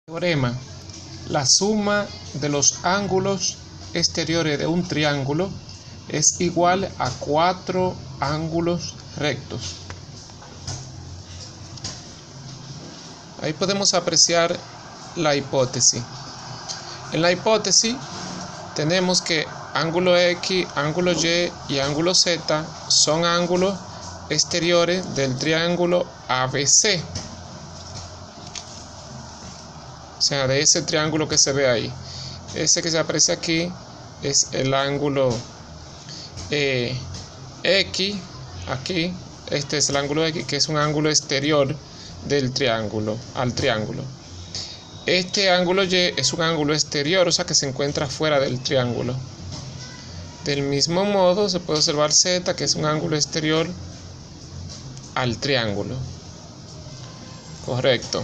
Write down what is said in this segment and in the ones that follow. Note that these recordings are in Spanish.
Teorema: la suma de los ángulos exteriores de un triángulo es igual a 4 ángulos rectos. Ahí podemos apreciar la hipótesis. En la hipótesis tenemos que ángulo X, ángulo Y y ángulo Z son ángulos exteriores del triángulo ABC. O sea, de ese triángulo que se ve ahí. Ese que se aprecia aquí es el ángulo X. Aquí, este es el ángulo X, que es un ángulo exterior del triángulo al triángulo. Este ángulo Y es un ángulo exterior, o sea que se encuentra fuera del triángulo. Del mismo modo se puede observar Z, que es un ángulo exterior al triángulo. Correcto.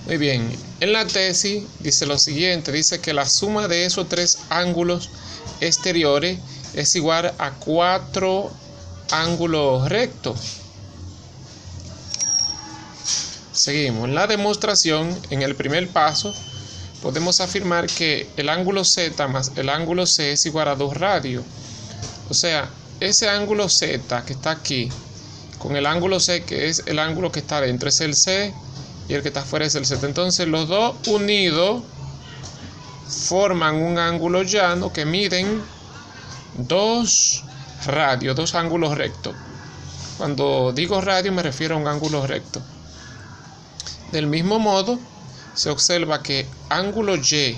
Muy bien, en la tesis dice lo siguiente, dice que la suma de esos 3 ángulos exteriores es igual a 4 ángulos rectos. Seguimos. En la demostración, en el primer paso, podemos afirmar que el ángulo Z más el ángulo C es igual a 2 radios. O sea, ese ángulo Z que está aquí, con el ángulo C, que es el ángulo que está dentro, es el C, y el que está afuera es el Z. Entonces los dos unidos forman un ángulo llano que miden 2 radios, 2 ángulos rectos. Cuando digo radio me refiero a un ángulo recto. Del mismo modo, se observa que ángulo Y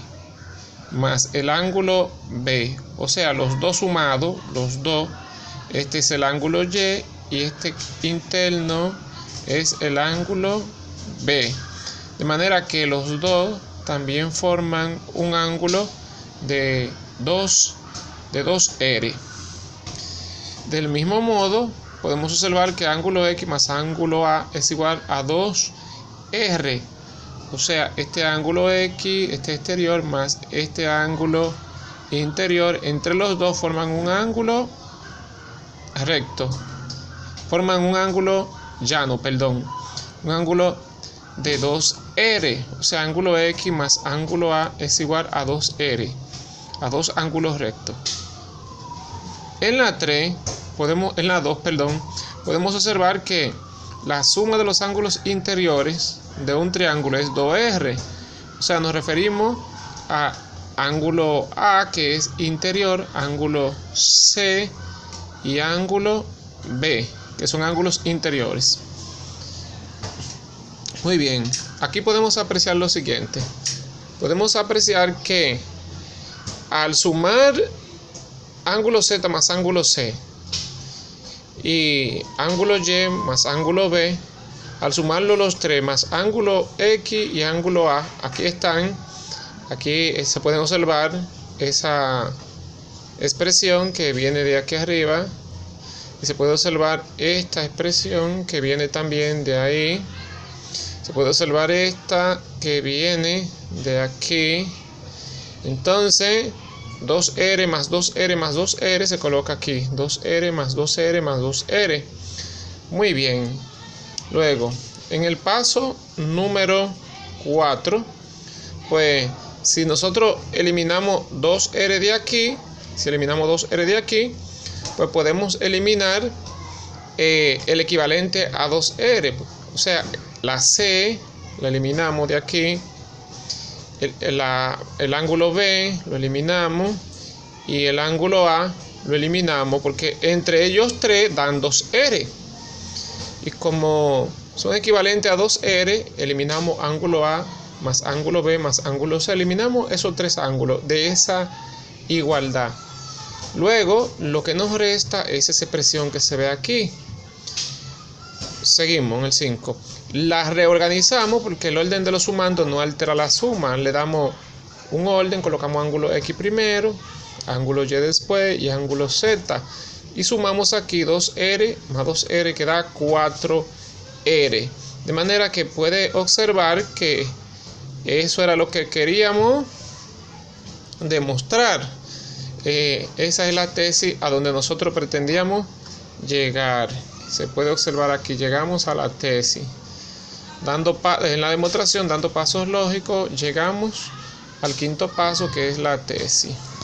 más el ángulo B, o sea, los dos sumados, los dos, este es el ángulo Y y este interno es el ángulo B, de manera que los dos también forman un ángulo de 2R. Del mismo modo, podemos observar que ángulo X más ángulo A es igual a 2R. O sea, este ángulo X, este exterior, más este ángulo interior, entre los dos forman un ángulo recto. Forman un ángulo llano, un ángulo de 2R, o sea, ángulo X más ángulo A es igual a 2R, a 2 ángulos rectos. En la 2, podemos observar que la suma de los ángulos interiores de un triángulo es 2R, o sea, nos referimos a ángulo A, que es interior, ángulo C y ángulo B, que son ángulos interiores. Muy bien, aquí podemos apreciar lo siguiente. Podemos apreciar que al sumar ángulo Z más ángulo C y ángulo Y más ángulo B, al sumarlo los 3 más ángulo X y ángulo A, aquí se pueden observar esa expresión que viene de aquí arriba, y se puede observar esta expresión que viene también de ahí. Se puede observar esta que viene de aquí. Entonces 2R más 2R más 2R se coloca aquí. 2R más 2R más 2R. Muy bien. Luego, en el paso número 4, pues si nosotros eliminamos 2R de aquí, pues podemos eliminar el equivalente a 2R. O sea, la C la eliminamos de aquí, el ángulo B lo eliminamos y el ángulo A lo eliminamos, porque entre ellos 3 dan 2R. Y como son equivalentes a 2R, eliminamos ángulo A más ángulo B más ángulo C. Eliminamos esos 3 ángulos de esa igualdad. Luego, lo que nos resta es esa expresión que se ve aquí. Seguimos en el 5. La reorganizamos porque el orden de los sumandos no altera la suma. Le damos un orden, colocamos ángulo X primero, ángulo Y después y ángulo Z. Y sumamos aquí 2R más 2R que da 4R. De manera que puede observar que eso era lo que queríamos demostrar. Esa es la tesis a donde nosotros pretendíamos llegar. Se puede observar aquí, llegamos a la tesis. En la demostración, dando pasos lógicos, llegamos al quinto paso, que es la tesis.